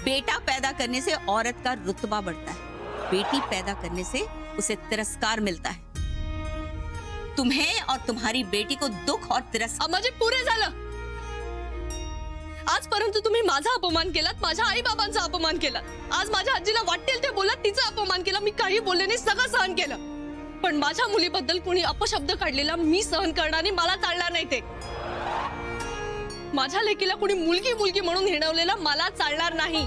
बेटा पैदा करने से औरत का रुतबा बढ़ता है, बेटी पैदा करने से उसे तिरस्कार मिलता है। तुम्हें और तुम्हारी बेटी को दुख और तिरस्कार। माझे पुरे झालं। आजपर्यंत तुम्ही माझा अपमान केलात, माझ्या आई बाबांचा अपमान केलात, आज माझ्या आजीला वाटेल ते बोलत तिचा अपमान केला, मी काही बोलले नाही, सगळं सहन केलं। पण माझ्या मुलीबद्दल कोणी अपशब्द काढलेला मी सहन करणार नाही, मला चालणार नाही ते। माझ्या लेकीला कोणी मुलगी मुलगी म्हणून हिणवलेला मला चालणार नाही।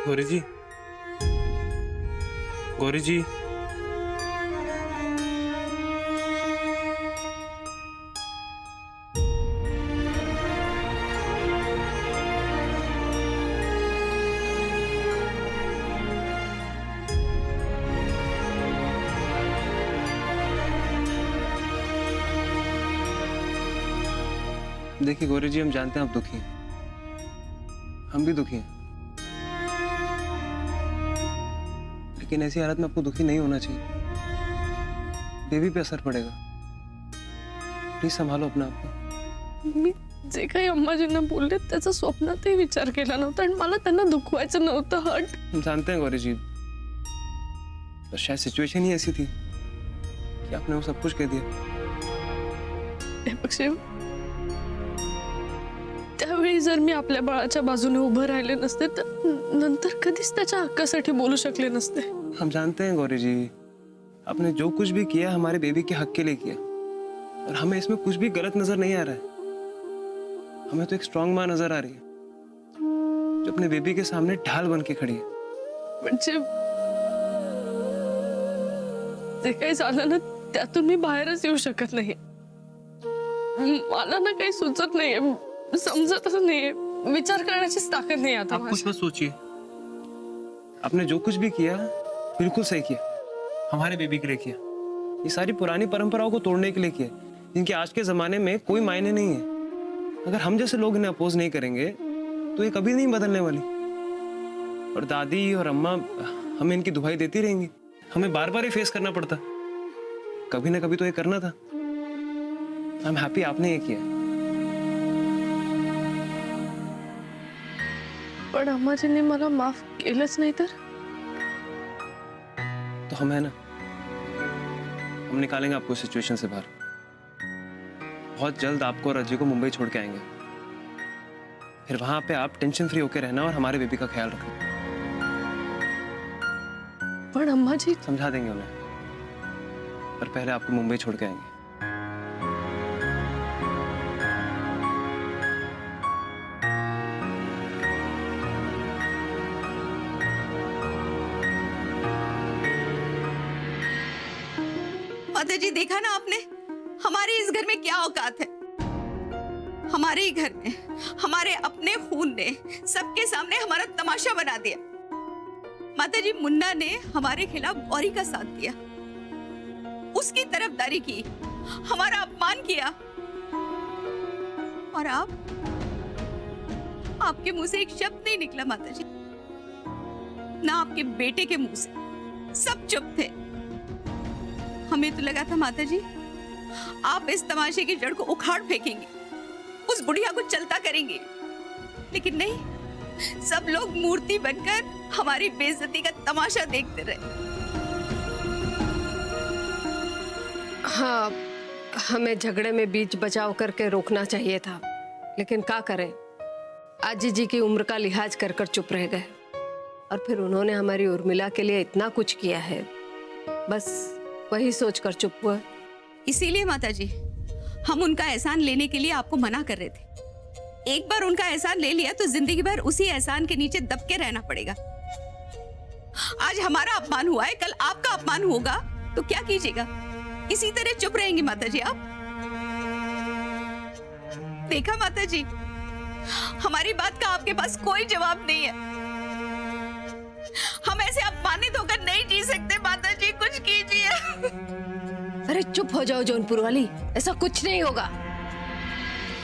गौरी जी, गौरी जी, देखिए गौरी जी, हम जानते हैं आप दुखी हैं, हम भी दुखी हैं, लेकिन ऐसी हालत में आपको दुखी नहीं होना चाहिए। बेबी पे असर पड़ेगा, प्लीज संभालो अपना आप। मी जे काही अम्माजींना बोलले त्याचा स्वप्नातही विचार केला नव्हता आणि मला त्यांना दुखवायचं नव्हतं। हट, हम जानते हैं गौरी जी, तो शायद सिचुएशन ही ऐसी थी कि आपने वो सब कुछ कह दिया। त्यावेळी जर मी आपल्या बाळाच्या बाजूने उभं राहिले नसते तर नंतर कधीच त्याच्या हक्कासाठी बोलू शकले नसते। हम जानते हैं गौरी जी, आपने जो कुछ भी किया हमारे बेबी के हक के लिए किया, और हमें इसमें कुछ भी गलत नजर नहीं आ रहा है। हमें तो एक स्ट्रांग माँ नजर आ रही है जो अपने बेबी के सामने ढाल बन के खड़ी है। म्हणजे जे काही झालं ना त्यातून मी बाहेरच येऊ शकत नाही। मला ना काही सुचत नाहीये, समजतच नाहीये, विचार करण्याचीच ताकद नहीं आता। आप कुछ मत सोचिए, आपने जो कुछ भी किया बिल्कुल सही किया, हमारे बेबी के लिए किया। ये सारी पुरानी परंपराओं को तोड़ने के लिए किया, जिनके आज के जमाने में कोई मायने नहीं है। अगर हम जैसे लोग इन्हें अपोज नहीं करेंगे तो ये कभी नहीं बदलने वाली। और दादी और अम्मा हमें इनकी दुहाई देती रहेंगी, हमें बार बार ये फेस करना पड़ता। कभी ना कभी तो ये करना था। आई एम हैप्पी आपने ये किया। पण अम्माजींनी मला माफ केलंच नाही तर तो हम है ना, हम निकालेंगे आपको सिचुएशन से बाहर। बहुत जल्द आपको और अजय को मुंबई छोड़ के आएंगे, फिर वहां पे आप टेंशन फ्री होकर रहना और हमारे बेबी का ख्याल रखना। पण अम्माजी, समझा देंगे उन्हें, पर पहले आपको मुंबई छोड़ के आएंगे। माताजी, देखा ना आपने हमारे इस घर में क्या औकात है। हमारे ही घर में हमारे अपने खून ने सबके सामने हमारा तमाशा बना दिया। माताजी, मुन्ना ने हमारे खिलाफ गौरी का साथ दिया, उसकी तरफदारी की, हमारा अपमान किया, और आपके मुंह से एक शब्द नहीं निकला माताजी, ना आपके बेटे के मुंह से। सब चुप थे। हमें तो लगा था माताजी आप इस तमाशे की जड़ को उखाड़ फेंकेंगे, उस बुढ़िया को चलता करेंगे, लेकिन नहीं, सब लोग मूर्ति बनकर हमारी बेइज्जती का तमाशा देखते रहे। हाँ, हमें झगड़े में बीच बचाव करके रोकना चाहिए था, लेकिन क्या करें, आजी जी की उम्र का लिहाज कर कर चुप रह गए। और फिर उन्होंने हमारी उर्मिला के लिए इतना कुछ किया है, बस वही सोचकर चुप हुआ। इसीलिए माताजी हम उनका एहसान लेने के लिए आपको मना कर रहे थे। एक बार उनका एहसान ले लिया तो जिंदगी भर उसी एहसान के नीचे दब के रहना पड़ेगा। आज हमारा अपमान हुआ है, कल आपका अपमान होगा तो क्या कीजिएगा? इसी तरह चुप रहेंगी माताजी आप? देखा माताजी, हमारी बात का आपके पास कोई जवाब नहीं है। हम ऐसे अपमानित होकर नहीं जी सकते माताजी, कुछ कीजिए। अरे चुप हो जाओ जौनपुर वाली, ऐसा कुछ नहीं होगा।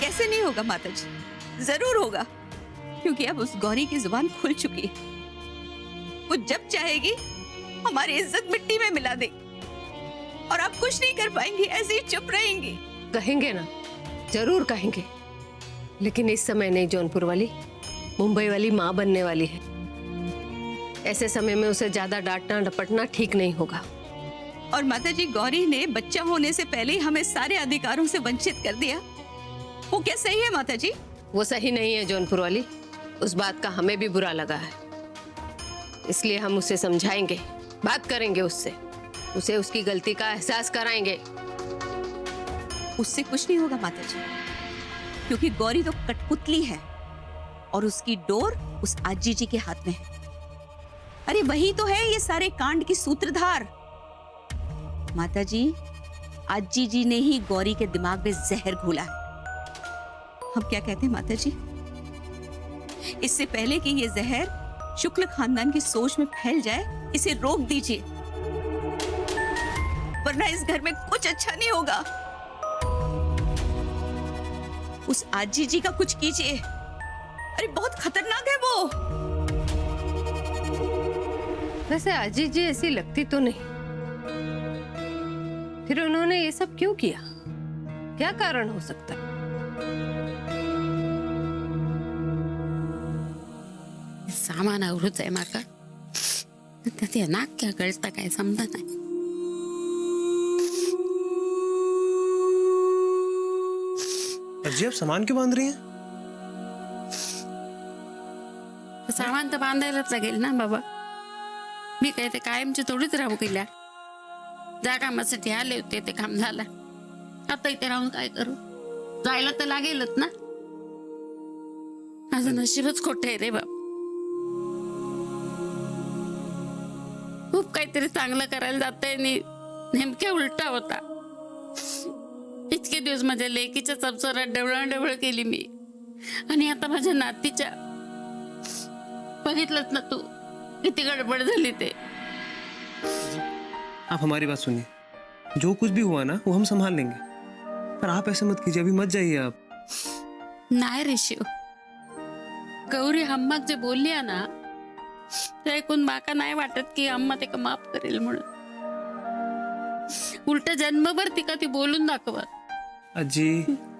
कैसे नहीं होगा माताजी? जरूर होगा, क्योंकि अब उस गौरी की जुबान खुल चुकी है। वो जब चाहेगी हमारी इज्जत मिट्टी में मिला दे और आप कुछ नहीं कर पाएंगी, ऐसे ही चुप रहेंगी। कहेंगे ना, जरूर कहेंगे, लेकिन इस समय नहीं। जौनपुर वाली मुंबई वाली माँ बनने वाली है। ऐसे समय में उसे ज्यादा डांटना डपटना ठीक नहीं होगा। और माताजी, गौरी ने बच्चा होने से पहले ही हमें सारे अधिकारों से वंचित कर दिया। वो क्या सही है माताजी? वो सही नहीं है जौनपुर वाली। उस बात का हमें भी बुरा लगा है, इसलिए हम उसे समझाएंगे, बात करेंगे उससे, उसे उसकी गलती का एहसास कराएंगे। उससे कुछ नहीं होगा माताजी, क्योंकि गौरी तो कठपुतली है और उसकी डोर उस आजी जी के हाथ में है। अरे वही तो है ये सारे कांड की सूत्रधार। माताजी, आजी जी ने ही गौरी के दिमाग में जहर घोला है। हम क्या कहते हैं माताजी, इससे पहले कि ये जहर शुक्ल खानदान की सोच में फैल जाए, इसे रोक दीजिए, वरना इस घर में कुछ अच्छा नहीं होगा। उस आजी जी का कुछ कीजिए। अरे बहुत खतरनाक है वो। वैसे आजी जी ऐसी लगती तो नहीं, फिर उन्होंने ये सब क्यों किया? क्या कारण हो सकता है? सामान आवरूच आहे माका, ते नाक क्या कळता काय समजा नाही। अजी आप सामान क्यों बांध रही हैं? सामान तर बांधायलाच लागेल ना बाबा। मी काय ते कायमची थोडीच राहू गेल्या। ज्या कामासाठी आले होते ते काम झालं, आता इथे राहून काय करू? जायला तर लागेलच ना। माझं नशीबच खोटं आहे रे बाप। खूप काहीतरी चांगलं करायला जातंय आणि नेमक्या उलटा होता। इतके दिवस माझ्या लेकीच्या चमचोरात डवळाडवळ केली मी, आणि आता माझ्या नातीच्या बघितलंच ना तू किती गडबड झाली ते। आप हमारी बात सुनिए, जो कुछ भी हुआ ना वो हम संभाल लेंगे, पर आप ऐसे मत कीजिए, अभी मत जाइए आप। नाही रे शिव, गौरी अम्माक जे बोलली आहे ना, ते ऐकून माका नाही वाटत की अम्मा ते का माफ करेल म्हणून। उलट जन्मभर तिका ती बोलून दाखवा। अजी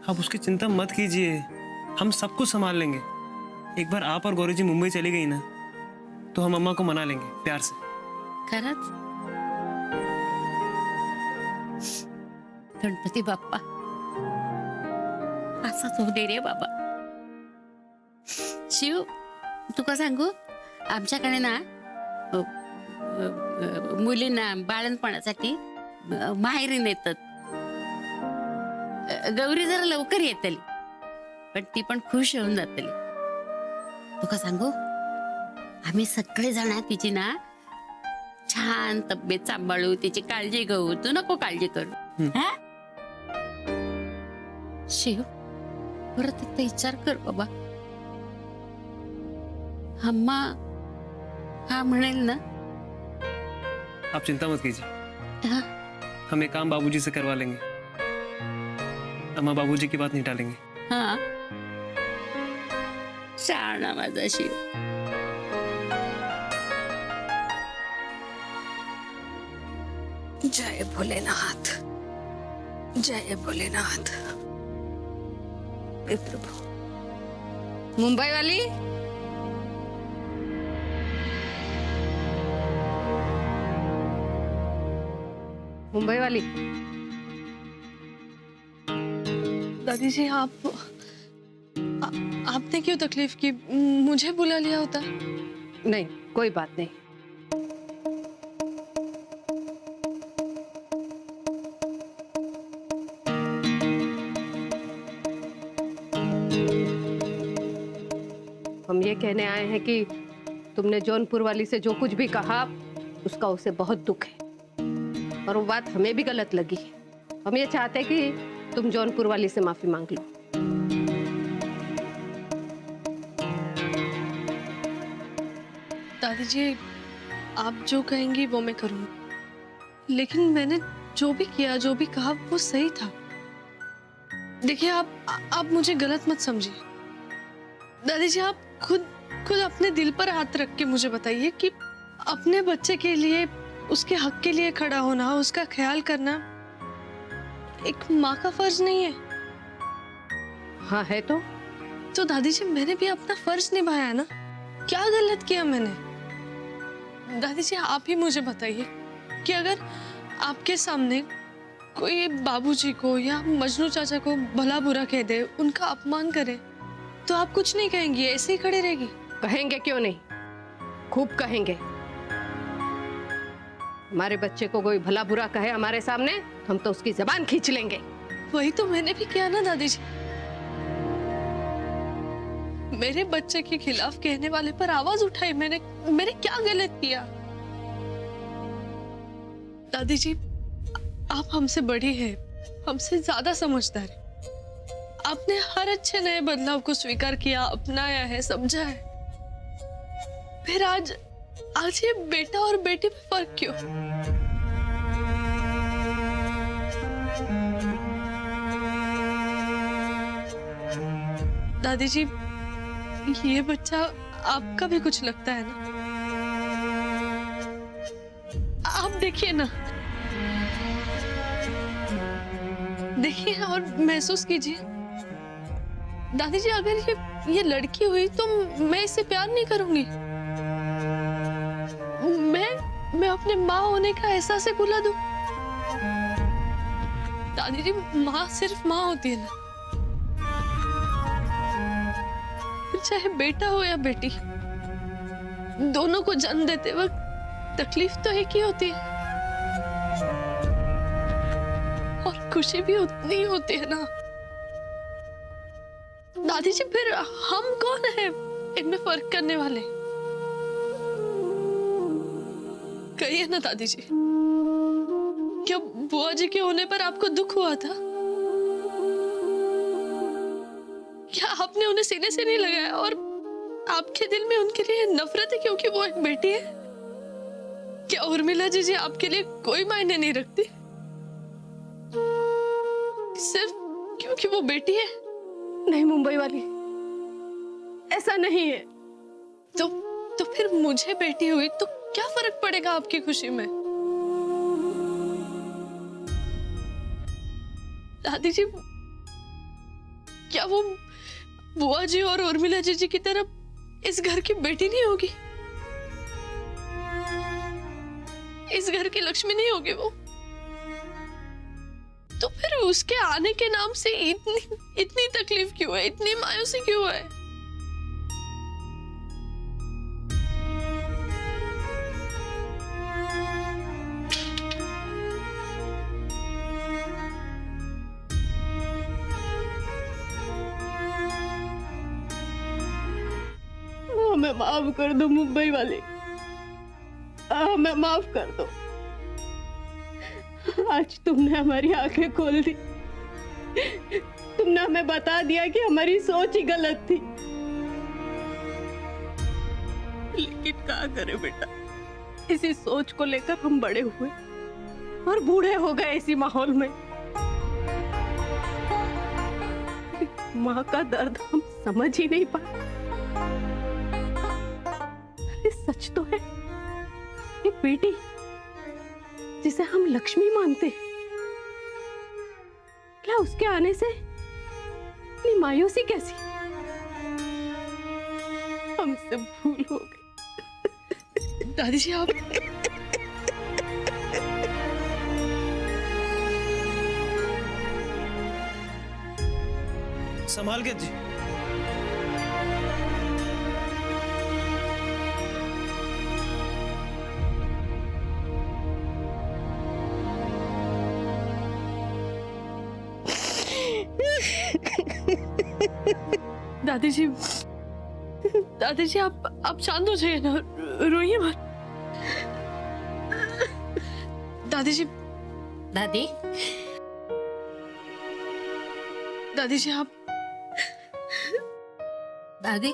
आप उसकी चिंता मत कीजिए, हम सब कुछ संभाल लेंगे। एक बार आप और गौरी जी मुंबई चली गई ना, तो हम अम्मा को मना लेंगे प्यार से। खरंच? गणपती बाप्पा असाच होऊ दे रे बाबा। शिव, तुका सांगू, आमच्याकडे ना मुलींना बाळणपणासाठी माहेरी नेतात। गौरी जरा लवकर येतली, पण ती पण खुश होऊन जातली। तुका सांगू, आम्ही सगळे जण तिची ना छान तब्येत सांभाळू, तिची काळजी घेऊ। तू नको काळजी करू। हा शिव, परत एकदा विचार कर बाबा। अम्मा हाँ म्हणेल ना? आप चिंता मत कीजिए, हाँ? हम एक काम बाबूजी से करवा लेंगे। अम्मा बाबूजी की बात नहीं टालेंगे। हाँ, शाणा माझा शिव। जय भोलेनाथ, जय भोलेनाथ। हे प्रभु। मुंबई वाली, मुंबई वाली। दादी जी, आपने क्यों तकलीफ की? मुझे बुला लिया होता। नहीं, कोई बात नहीं। हम ये कहने आए हैं कि तुमने जौनपुर वाली से जो कुछ भी कहा, उसका उसे बहुत दुख है, और वो बात हमें भी गलत लगी। हम ये चाहते हैं कि तुम जौनपुर वाली से माफी मांग लो। दादी जी, आप जो कहेंगी वो मैं करूंगी, लेकिन मैंने जो भी किया, जो भी कहा, वो सही था। देखिए, आप मुझे गलत मत समझिए। दादी जी, आप खुद अपने दिल पर हाथ रख के मुझे बताइए कि अपने बच्चे के लिए, उसके हक के लिए खड़ा होना, उसका ख्याल करना एक माँ का फर्ज नहीं है? हाँ है तो दादी जी मैंने भी अपना फर्ज निभाया ना। क्या गलत किया मैंने? दादी जी आप ही मुझे बताइए कि अगर आपके सामने कोई बाबूजी को या मजनू चाचा को भला बुरा कह दे, उनका अपमान करे, तो आप कुछ नहीं कहेंगी, ऐसे ही खड़े रहेगी? कहेंगे क्यों नहीं, खूब कहेंगे। हमारे बच्चे को कोई भला बुरा कहे हमारे सामने, हम तो उसकी जबान खींच लेंगे। वही तो मैंने भी किया ना दादी जी। मेरे बच्चे के खिलाफ कहने वाले पर आवाज उठाई मैंने क्या गलत किया? दादी जी आप हमसे बड़ी है, हमसे ज्यादा समझदार है। आपने हर अच्छे नए बदलाव को स्वीकार किया, अपनाया है, समझा है। फिर आज ये बेटा और बेटी में फर्क क्यों? दादी जी ये बच्चा आपका भी कुछ लगता है ना? आप देखिए ना, देखिए और महसूस कीजिए। दादी जी अगर ये लड़की हुई तो मैं इससे प्यार नहीं करूंगी। मैं अपने माँ होने का एहसास भुला दूं? दादी जी माँ सिर्फ माँ होती है ना, फिर चाहे बेटा हो या बेटी, दोनों को जन्म देते वक्त तकलीफ तो एक ही होती है और खुशी भी उतनी ही होती है ना। दादी जी फिर हम कौन है इनमें फर्क करने वाले? कहिए ना दादी जी, क्या बुआ जी के होने पर आपको दुख हुआ था? क्या आपने उन्हें सीने से नहीं लगाया और आपके दिल में उनके लिए नफरत है क्योंकि वो एक बेटी है? क्या उर्मिला जी आपके लिए कोई मायने नहीं रखती सिर्फ क्योंकि वो बेटी है? नहीं मुंबई वाली, ऐसा नहीं है। तो फिर मुझे बेटी हुई तो क्या फर्क पड़ेगा आपकी खुशी में? दादी जी क्या वो बुआ जी और उर्मिला जी की तरह इस घर की बेटी नहीं होगी? इस घर की लक्ष्मी नहीं होगी वो? तो फिर उसके आने के नाम से इतनी तकलीफ क्यों है, इतनी मायूसी क्यों है? हमें माफ कर दो मुंबई वाले, हमें माफ कर दो। आज तुमने हमारी आंखें खोल दी, तुमने हमें बता दिया कि हमारी सोच ही गलत थी। लेकिन क्या करें बेटा, इसी सोच को लेकर हम बड़े हुए और बूढ़े हो गए इसी माहौल में। माँ का दर्द हम समझ ही नहीं पाए। सच तो है, एक बेटी जिसे हम लक्ष्मी मानते, क्या उसके आने से इतनी मायूसी कैसी? हमसे भूल हो गई। दादी जी आप संभाल के जी। दादी जी आप शांत हो जाइए ना, रोइए मत। दादी जी दादी दादी जी आप दादी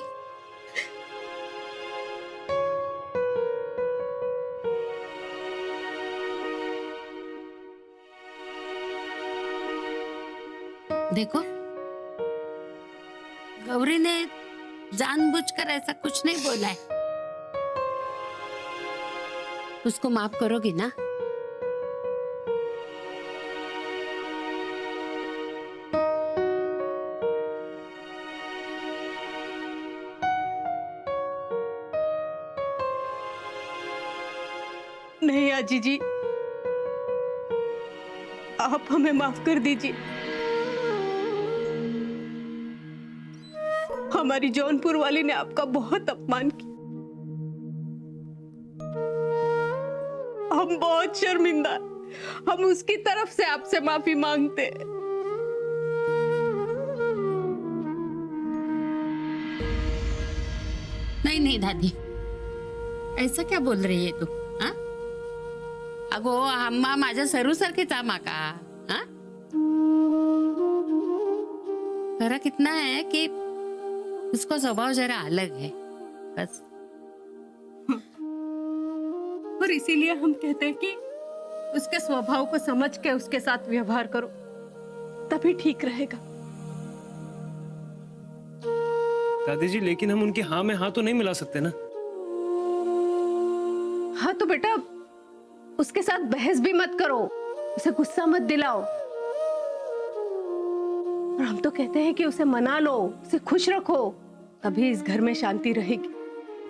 देखो, गौरी ने जानबूझकर ऐसा कुछ नहीं बोला है। उसको माफ करोगी ना? नहीं आजी जी, आप हमें माफ कर दीजिए। हमारी जौनपुर वाली ने आपका बहुत अपमान किया। हम बहुत शर्मिंदा हैं। हम उसकी तरफ से आपसे माफी मांगते हैं। नहीं नहीं दादी, ऐसा क्या बोल रही है तू? हाँ, अगो अम्मा माझ्या सरूसारखीच आम्हा का? हाँ, फर्क इतना है कि उसका स्वभाव जरा अलग है, बस। और इसीलिए हम कहते हैं कि उसके स्वभाव को समझ के उसके साथ व्यवहार करो, तभी ठीक रहेगा। दादी जी, लेकिन हम उनकी हाँ में हाँ तो नहीं मिला सकते ना। हाँ तो बेटा उसके साथ बहस भी मत करो, उसे गुस्सा मत दिलाओ। और हम तो कहते हैं कि उसे मना लो, उसे खुश रखो, तभी इस घर में शांति रहेगी।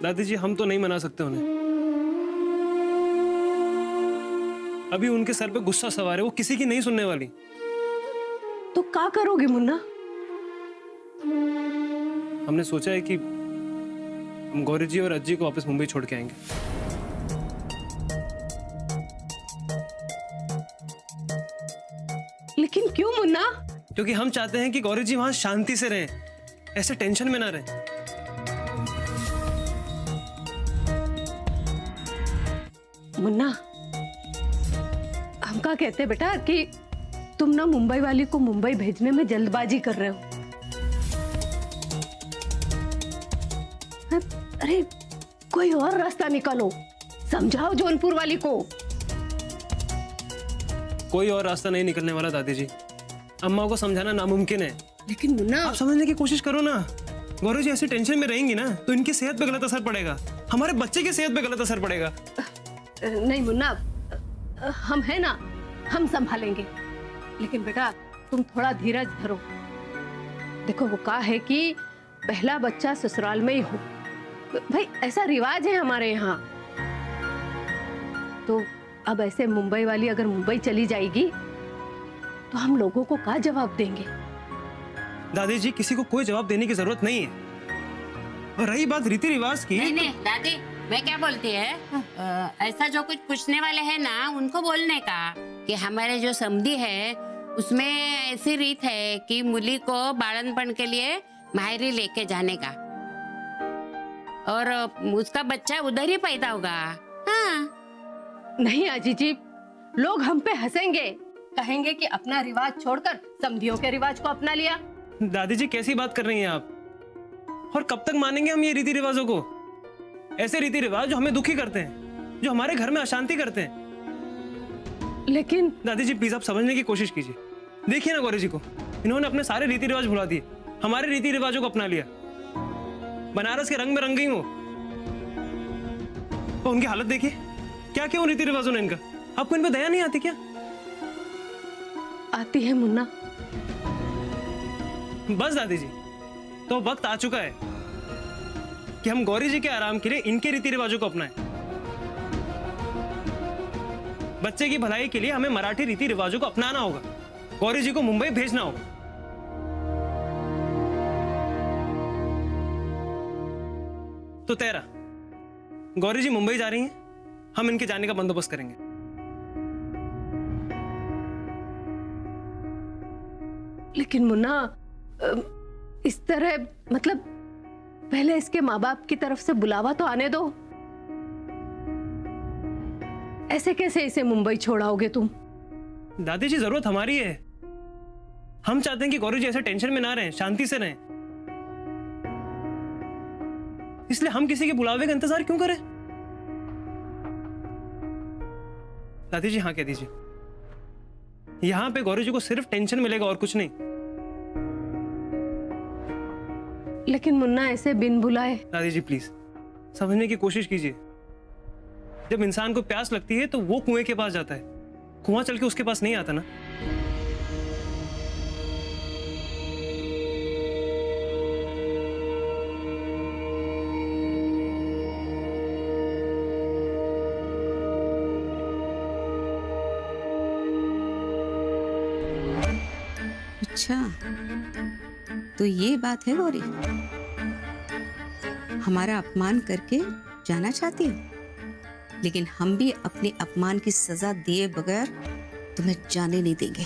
दादी जी, हम तो नहीं मना सकते उन्हें। अभी उनके सर पे गुस्सा सवार है, वो किसी की नहीं सुनने वाली। तो क्या करोगे मुन्ना? हमने सोचा है कि हम गौरी जी और अज्जी को वापस मुंबई छोड़ के आएंगे। लेकिन क्यों मुन्ना? क्योंकि हम चाहते हैं कि गौरी जी वहां शांति से रहें, ऐसे टेंशन में ना रहें। मुन्ना, हम क्या कहते हैं बेटा कि तुम ना मुंबई वाली को मुंबई भेजने में जल्दबाजी कर रहे हो। अरे कोई और रास्ता निकालो, समझाओ जौनपुर वाली को। कोई और रास्ता नहीं निकलने वाला दादी जी। अम्मा को समझाना नामुमकिन है। लेकिन मुन्ना, आप समझने की कोशिश करो ना। गौरी जी ऐसी टेंशन में रहेंगी ना तो इनकी सेहत पे गलत असर पड़ेगा, हमारे बच्चे की सेहत पे गलत असर पड़ेगा। नहीं मुन्ना, हम है ना, हम संभालेंगे। लेकिन बेटा तुम थोड़ा धीरज धरो। देखो वो कहा है कि पहला बच्चा ससुराल में ही हो, भाई ऐसा रिवाज है हमारे यहाँ। तो अब ऐसे मुंबई वाली अगर मुंबई चली जाएगी तो हम लोगों को क्या जवाब देंगे? दादी जी, किसी को कोई जवाब देने की जरूरत नहीं है। और रही बात रीति रिवाज की, नहीं नहीं दादी, मैं क्या बोलती है, ऐसा जो कुछ पूछने वाले हैं ना उनको बोलने का कि हमारे जो समधी है उसमें ऐसी रीत है कि मुली को बाळनपण के लिए मायरी लेके जाने का, और उसका बच्चा उधर ही पैदा होगा। हाँ। नहीं आजी जी, लोग हम पे हंसेंगे, कहेंगे कि अपना रिवाज छोड़कर समधियों के रिवाज को अपना लिया। दादी जी कैसी बात कर रही हैं आप? और कब तक मानेंगे हम ये रीति रिवाजों को? ऐसे रीति रिवाज जो हमें दुखी करते हैं, जो हमारे घर में अशांति करते हैं। लेकिन दादी जी प्लीज आप समझने की कोशिश कीजिए। देखिए ना गौरी जी को, इन्होंने अपने सारे रीति रिवाज भुला दिए, हमारे रीति रिवाजों को अपना लिया। बनारस के रंग में रंग गई वो। और उनकी हालत देखिए, क्या क्या उन रीति रिवाजों ने इनका। आपको इन पर दया नहीं आती क्या? आती है मुन्ना। बस दादी जी, तो वक्त आ चुका है कि हम गौरी जी के आराम के लिए इनके रीति रिवाजों को अपनाएं। बच्चे की भलाई के लिए हमें मराठी रीति रिवाजों को अपनाना होगा, गौरी जी को मुंबई भेजना होगा। तो तेरा गौरी जी मुंबई जा रही हैं, हम इनके जाने का बंदोबस्त करेंगे। लेकिन मुन्ना, इस तरह मतलब पहले इसके माँ बाप की तरफ से बुलावा तो आने दो। ऐसे कैसे इसे मुंबई छोड़ाओगे तुम? दादी जी जरूरत हमारी है। हम चाहते हैं कि गौरी जी ऐसे टेंशन में ना रहें, शांति से रहें। इसलिए हम किसी के बुलावे का इंतजार क्यों करें? दादी जी हाँ कह दीजिए। यहां पे गौरी जी को सिर्फ टेंशन मिलेगा और कुछ नहीं। लेकिन मुन्ना ऐसे बिन बुलाए। दादी जी प्लीज समझने की कोशिश कीजिए। जब इंसान को प्यास लगती है तो वो कुएं के पास जाता है, कुआं चल के उसके पास नहीं आता ना। अच्छा, तो ये बात है गौरी, हमारा अपमान करके जाना चाहती हो, लेकिन हम भी अपने अपमान की सजा दिए बगैर तुम्हें जाने नहीं देंगे।